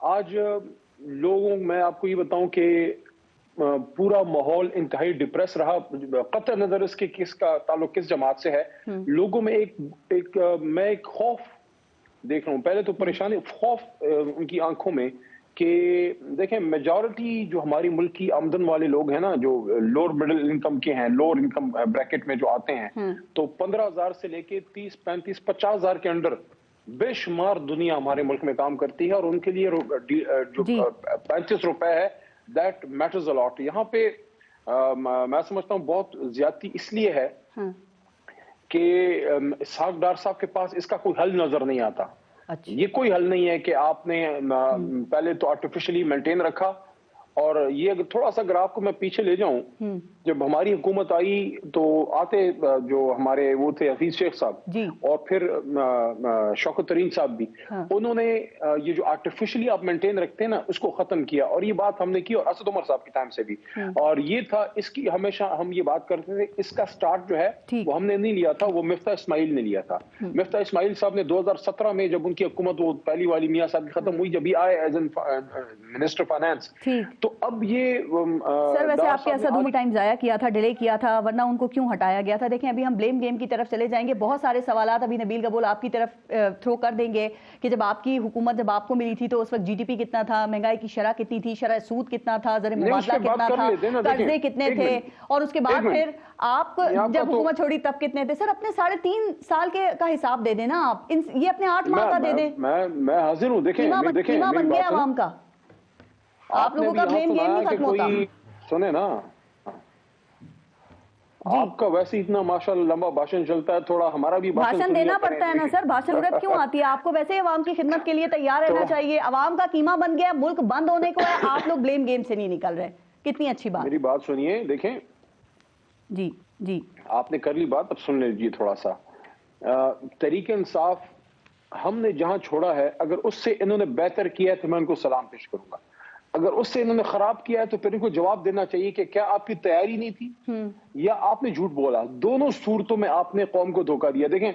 आज लोगों मैं आपको ये बताऊं कि पूरा माहौल इंतहाई डिप्रेस रहा, कतई नजर इसके किसका ताल्लुक किस जमात से है। लोगों में मैं एक खौफ देख रहा हूं। पहले तो परेशानी, खौफ उनकी आंखों में कि देखें मेजॉरिटी जो हमारी मुल्क की आमदन वाले लोग हैं ना, जो लोअर मिडिल इनकम के हैं, लोअर इनकम ब्रैकेट में जो आते हैं, तो 15,000 से लेके 30, 35, 50,000 के अंडर बेशुमार दुनिया हमारे मुल्क में काम करती है और उनके लिए जो 35 रुपए है दैट मैटर्स अ लॉट। यहाँ पे मैं समझता हूँ बहुत ज्यादती इसलिए है कि इसहाक डार साहब के पास इसका कोई हल नजर नहीं आता। अच्छा। ये कोई हल नहीं है कि आपने पहले तो आर्टिफिशियली मेंटेन रखा, और ये अगर थोड़ा सा अगर आपको मैं पीछे ले जाऊं, जब हमारी हुकूमत आई तो आते जो हमारे वो थे हफीज शेख साहब और फिर शौकत तरीन साहब भी, उन्होंने ये जो आर्टिफिशियली आप मेंटेन रखते हैं ना उसको खत्म किया। और ये बात हमने की और असद उमर साहब के टाइम से भी, और ये था इसकी हमेशा हम ये बात करते थे। इसका स्टार्ट जो है वो हमने नहीं लिया था, वो मिफ्ता इस्माइल ने लिया था। मिफ्ता इस्माइल साहब ने 2017 में जब उनकी हुकूमत वो पहली वाली मियां साहब की खत्म हुई, जब ये आए एज एन मिनिस्टर फाइनेंस, तो अब ये सर वैसे आपके असद उमर टाइम जाया किया था, डिले किया था, वरना उनको क्यों हटाया गया था? देखें अभी हम ब्लेम गेम की तरफ चले जाएंगे, बहुत सारे सवालात अभी नबील गबूल आपकी तरफ थ्रो कर देंगे कि जब आपकी हुकूमत जब आपको मिली थी तो उस वक्त जीडीपी कितना था, महंगाई की शरह कितनी थी, शरह सूद कितना था, ज़र मुबादला कितना था, कर्जे कितने थे, और उसके बाद फिर आप जब हुकूमत छोड़ी तब कितने थे? सर अपने 3.5 साल का हिसाब दे देना आप, ये अपने 8 माह का दे दें। मैं हाजिर हूँ। देखें कीमा बन गया आवाम का, आप लोगों का ब्लेम गेम नहीं खत्म होता। सुने ना, आपका वैसे इतना माशाल्लाह लंबा भाषण चलता है, थोड़ा हमारा भी भाषण देना पड़ता है ना सर, भाषण जरूरत क्यों आती है आपको? वैसे अवाम की खिदमत के लिए तैयार रहना चाहिए। अवाम का कीमा बन गया, मुल्क बंद होने को है, आप लोग ब्लेम गेम से नहीं निकल रहे। कितनी अच्छी बात। मेरी बात सुनिए, देखें जी जी आपने कर ली बात, अब सुन लीजिए थोड़ा सा। तहरीक इंसाफ हमने जहां छोड़ा है, अगर उससे इन्होंने बेहतर किया है तो मैं उनको सलाम पेश करूंगा। अगर उससे इन्होंने खराब किया है तो फिर इनको जवाब देना चाहिए कि क्या आपकी तैयारी नहीं थी या आपने झूठ बोला। दोनों सूरतों में आपने कौम को धोखा दिया। देखें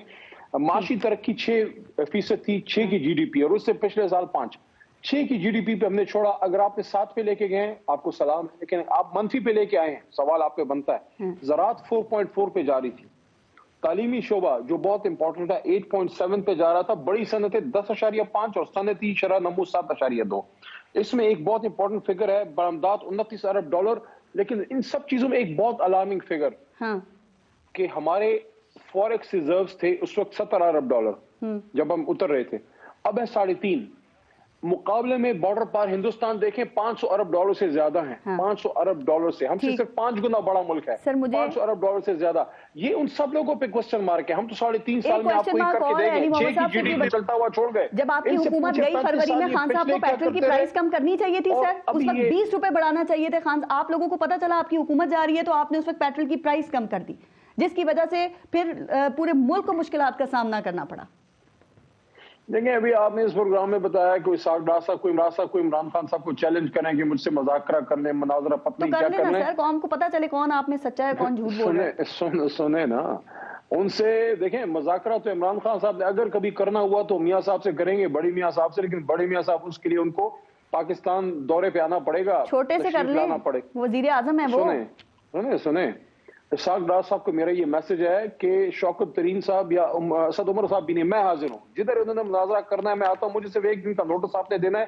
माशी तरक्की 6% थी, 6 की जीडीपी, और उससे पिछले साल 6 की जीडीपी पे हमने छोड़ा। अगर आपने 7 पे लेके गए आपको सलाम, लेकिन आप मंफी पे लेके आए हैं, सवाल आप पे बनता है। ज़राअत 4.4 पे जा रही थी। तालीमी शोबा जो बहुत इंपॉर्टेंट है 8.7 पे जा रहा था। बड़ी सनतें 10.5 और सनती शरह नमू 7.2। इसमें एक बहुत इंपॉर्टेंट फिगर है बरामदात 29 अरब डॉलर। लेकिन इन सब चीजों में एक बहुत अलार्मिंग फिगर कि हमारे फॉरेक्स रिजर्व्स थे उस वक्त 70 अरब डॉलर जब हम उतर रहे थे, अब है 3.5। मुकाबले में बॉर्डर पार हिंदुस्तान देखें 500 अरब डॉलर से ज्यादा है। 500 अरब डॉलर से हमसे सिर्फ 5 गुना बड़ा मुल्क है। 500 अरब डॉलर से ज्यादा, ये उन सब लोगों पे क्वेश्चन मार्क है। हम तो 3.5 साल में आपको करके देंगे, 6 की जीडीपी चलता हुआ छोड़ गए। जब आपकी हुकूमत गई फरवरी में, खान साहब को पेट्रोल की प्राइस कम करनी चाहिए थी सर, उस वक्त 20 रुपए बढ़ाना चाहिए थे। खान आप लोगों को पता चला आपकी हुकूमत जा रही है तो आपने उस वक्त पेट्रोल की प्राइस कम कर दी, जिसकी वजह से फिर पूरे मुल्क को मुश्किलात का सामना करना पड़ा। देखिए अभी आपने इस प्रोग्राम में बताया कोई इसहाक डार साहब, कोई इमरान साहब, कोई इमरान खान साहब को चैलेंज करें कि मुझसे मजाकरा कर ले, मुनाजरा पत्नी क्या कर ले। सर कौम को पता चले कौन आप में सच्चा है कौन झूठ बोल रहा है। सुने ना, उनसे देखें मजाकरा तो इमरान खान साहब ने अगर कभी करना हुआ तो मियां साहब से करेंगे, बड़ी मियां साहब से। लेकिन बड़े मियां साहब उसके लिए उनको पाकिस्तान दौरे पे आना पड़ेगा, छोटे से कर ले, वजीर आजम है वो। सुने इसहाक डार साहब को मेरा ये मैसेज है कि शौकत तरीन साहब या असद उमर साहब भी नहीं, मैं हाजिर हूँ। जिधर उन्होंने मुनाजरा करना है मैं आता हूँ। मुझे सिर्फ 1 दिन का नोटिस आपने देना है,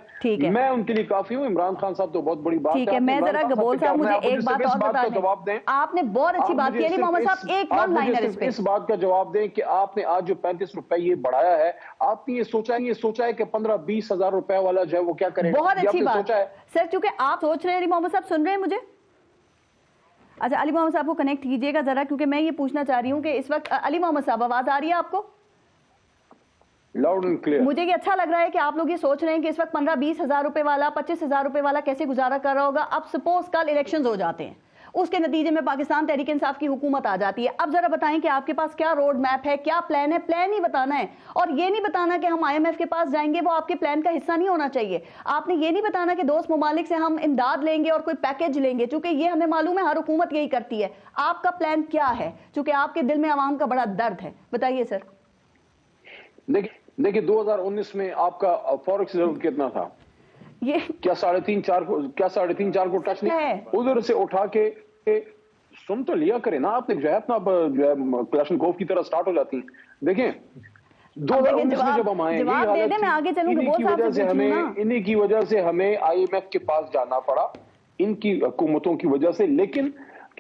मैं उनके लिए काफी हूँ। इमरान खान साहब तो बहुत बड़ी बात है। मैं जरा गबोल साहब मुझे एक बात और बता दें, जवाब दें। आपने बहुत अच्छी बात की मोहम्मद साहब, एक वन लाइनर इस बात का जवाब दें कि आपने आज जो 35 रुपए ये बढ़ाया है, आपने ये सोचा है कि 15-20 हजार रुपए वाला जो है वो क्या करेगा? बहुत अच्छी बात सर, चूंकि आप सोच रहे हैं। मोहम्मद साहब सुन रहे हैं मुझे? अच्छा अली मोहम्मद साहब को कनेक्ट कीजिएगा जरा, क्योंकि मैं ये पूछना चाह रही हूँ कि इस वक्त अली मोहम्मद साहब आवाज आ रही है आपको? Loud and clear. मुझे ये अच्छा लग रहा है कि आप लोग ये सोच रहे हैं कि इस वक्त 15-20 हजार रुपए वाला, 25 हजार रुपए वाला कैसे गुजारा कर रहा होगा। अब सपोज कल इलेक्शंस हो जाते हैं, उसके नतीजे में पाकिस्तान तहरीक इंसाफ की हुकूमत आ जाती है। अब जरा बताएं कि आपके पास क्या रोड मैप है, क्या प्लान है? प्लान ही बताना है, और ये नहीं बताना कि हम IMF के पास जाएंगे, वो आपके प्लान का हिस्सा नहीं होना चाहिए। आपने ये नहीं बताना कि दोस्त ममालिक से हम इमदाद लेंगे और कोई पैकेज लेंगे, चूंकि ये हमें मालूम है हर हुकूमत यही करती है। आपका प्लान क्या है, चूंकि आपके दिल में आवाम का बड़ा दर्द है, बताइए सर। देखिए 2019 में आपका फॉरेक्स रिजर्व कितना था? ये क्या 3.5-4 को टच नहीं, उधर से उठा के सुन तो लिया करे ना आपने, जो है अपना जो है क्लाशनकोव की तरह स्टार्ट हो जाती है। देखें 2019 में जब हम आए, इन्हीं की वजह से हमें IMF के पास जाना पड़ा, इनकी हुकूमतों की वजह से, लेकिन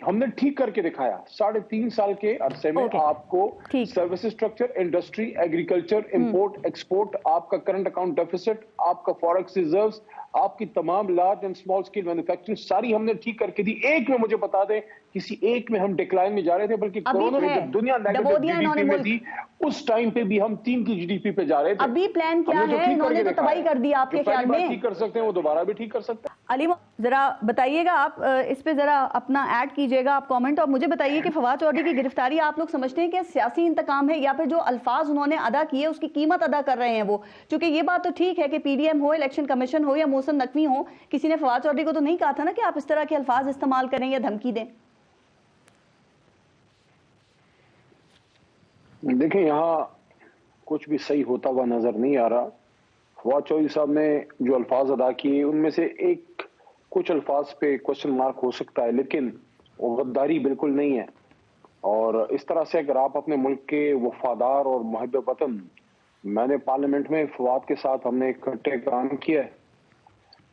हमने ठीक करके दिखाया। 3.5 साल के अरसे में आपको service structure, industry, agriculture, import export, आपका करंट अकाउंट डेफिसिट, आपका फॉरेक्स रिजर्व्स, आपकी तमाम large and small scale manufacturing सारी हमने ठीक करके दी। एक में मुझे बता दें किसी एक में हम डिक्लाइन में जा रहे थे, बल्कि कोरोना में जब दुनिया नेगेटिव जीडीपी में थी उस टाइम पे भी हम 3 की जीडीपी पे जा रहे थे। अभी प्लान क्या है? इन्होंने तो तबाही कर दी आपके ख्याल में। ठीक कर सकते हैं वो दोबारा भी ठीक कर सकते हैं। अली जरा बताइएगा, आप इस पे जरा अपना ऐड कीजिएगा आप कमेंट, और मुझे बताइए कि फवाद चौधरी की गिरफ्तारी आप लोग समझते हैं कि सियासी इंतकाम है या फिर जो अल्फाज उन्होंने अदा किए उसकी कीमत अदा कर रहे हैं वो? क्योंकि ये बात तो ठीक है कि PDM हो, इलेक्शन कमीशन हो या मोहसिन नकवी हो, किसी ने फवाद चौधरी को तो नहीं कहा था ना कि आप इस तरह के अल्फाज इस्तेमाल करें या धमकी दें। देखें यहाँ कुछ भी सही होता हुआ नजर नहीं आ रहा। फवाद चौधरी साहब ने जो अल्फाज अदा किए उनमें से कुछ अल्फाज पे क्वेश्चन मार्क हो सकता है, लेकिन वो गद्दारी बिल्कुल नहीं है। और इस तरह से अगर आप अपने मुल्क के वफादार और मुहिब वतन, मैंने पार्लियामेंट में फवाद के साथ हमने इकट्ठे काम किया है,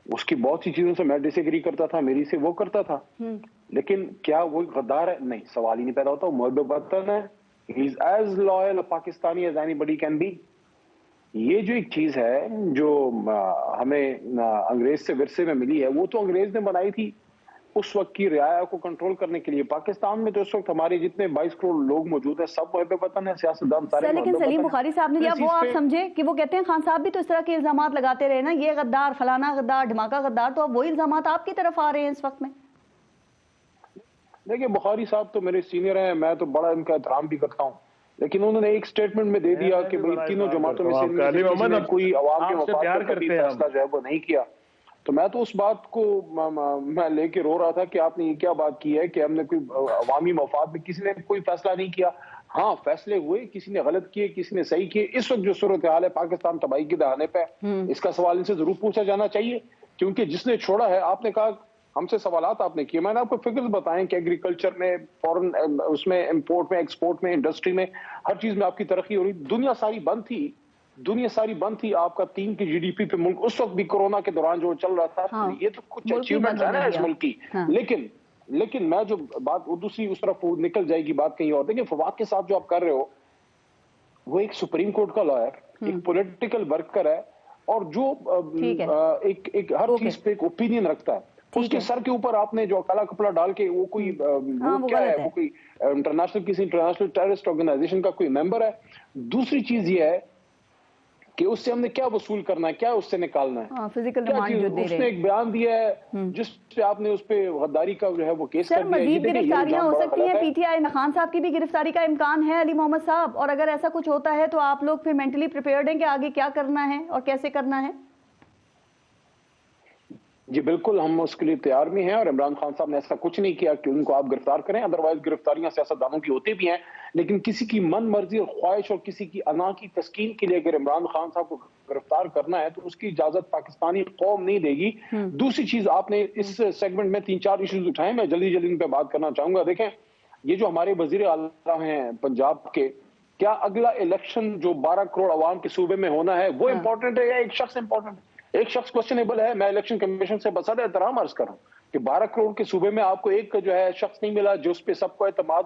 उसकी बहुत सी चीजों से मैं डिसएग्री करता था, मेरी से वो करता था, लेकिन क्या वो गद्दार है? नहीं, सवाल ही नहीं पैदा होता। वो मुहिब वतन है, he is as loyal a Pakistani as anybody can be। ये जो एक चीज है जो हमें अंग्रेज से विरसे में मिली है, वो तो अंग्रेज ने बनाई थी उस वक्त की रियाया को कंट्रोल करने के लिए। पाकिस्तान में तो इस वक्त हमारे जितने 22 करोड़ लोग मौजूद हैं, सब मुहिब वतन है, सियासतदान सारे। लेकिन सलीम बुखारी साहब ने वो आप समझे कि वो कहते हैं खान साहब भी तो इस तरह के इल्जाम लगाते रहे ना, ये गद्दार, फलाना गद्दार, ढमाका गद्दार, तो अब वही इल्जाम आपकी तरफ आ रहे हैं इस वक्त में। देखिए बुखारी साहब तो मेरे सीनियर हैं, मैं तो बड़ा इनका एहतराम भी करता हूँ, लेकिन उन्होंने एक स्टेटमेंट में दे दिया कि भाई तीनों जमातों में से कोई अवाम के मफाद का फैसला जो है वो नहीं किया। तो मैं तो उस बात को मैं लेके रो रहा था कि आपने ये क्या बात की है कि हमने कोई अवामी मफाद में किसी ने कोई फैसला नहीं किया। हाँ, फैसले हुए, किसी ने गलत किए, किसी ने सही किए। इस वक्त जो सूरत हाल है पाकिस्तान तबाही के दहाने पे, इसका सवाल इनसे जरूर पूछा जाना चाहिए, क्योंकि जिसने छोड़ा है, आपने कहा हमसे सवालात आपने किए, मैंने आपको फिगर्स बताएं कि एग्रीकल्चर में, फॉरेन उसमें, इंपोर्ट में, एक्सपोर्ट में, इंडस्ट्री में, हर चीज में आपकी तरक्की हो रही। दुनिया सारी बंद थी, आपका 3 की जीडीपी पे मुल्क उस वक्त भी कोरोना के दौरान जो चल रहा था। हाँ, ये तो कुछ अचीवमेंट है ना इस मुल्क की। हाँ। लेकिन मैं जो बात दूसरी उस तरफ निकल जाएगी, बात कहीं और। देखिए फवाद के साथ जो आप कर रहे हो, वो एक सुप्रीम कोर्ट का लॉयर, एक पॉलिटिकल वर्कर है, और जो एक हर चीज पे एक ओपिनियन रखता है। उसके सर के ऊपर आपने जो काला कपड़ा डाल के वो कोई क्या है, वो कोई किसी इंटरनेशनल टेररिस्ट ऑर्गेनाइजेशन का कोई मेंबर है। दूसरी चीज ये है कि उससे हमने क्या वसूल करना है, क्या उससे निकालना है, फिजिकल रिमांड जो दे रहे हैं। उसने एक बयान दिया है जिस पे आपने उस पे गद्दारी का जो है वो केस कर दिया। मजीद गिरफ्तारियां हो सकती हैं, PTI खान साहब की भी गिरफ्तारी का इम्कान है, अली मोहम्मद साहब, और अगर ऐसा कुछ होता है तो आप लोग फिर मेंटली प्रिपेयर्ड हैं कि आगे क्या करना है और कैसे करना है? जी बिल्कुल, हम उसके लिए तैयार भी हैं, और इमरान खान साहब ने ऐसा कुछ नहीं किया कि उनको आप गिरफ्तार करें। अदरवाइज गिरफ्तारियां सियासतदानों की होती भी हैं, लेकिन किसी की मन मर्जी और ख्वाहिश और किसी की अना की तस्कीन के लिए अगर इमरान खान साहब को गिरफ्तार करना है तो उसकी इजाजत पाकिस्तानी कौम नहीं देगी। दूसरी चीज, आपने इस सेगमेंट में 3-4 इश्यूज उठाए, मैं जल्दी जल्दी इन पे बात करना चाहूंगा। देखें, ये जो हमारे वजीर आला हैं पंजाब के, क्या अगला इलेक्शन जो 12 करोड़ अवाम के सूबे में होना है वो इंपॉर्टेंट है या एक शख्स इंपॉर्टेंट है? एक शख्स क्वेश्चनेबल है। मैं इलेक्शन कमीशन से बसादा एहतराम अर्ज कर रहा हूं कि 12 करोड़ के सूबे में आपको एक जो है शख्स नहीं मिला जो उस पर सबको एतमाद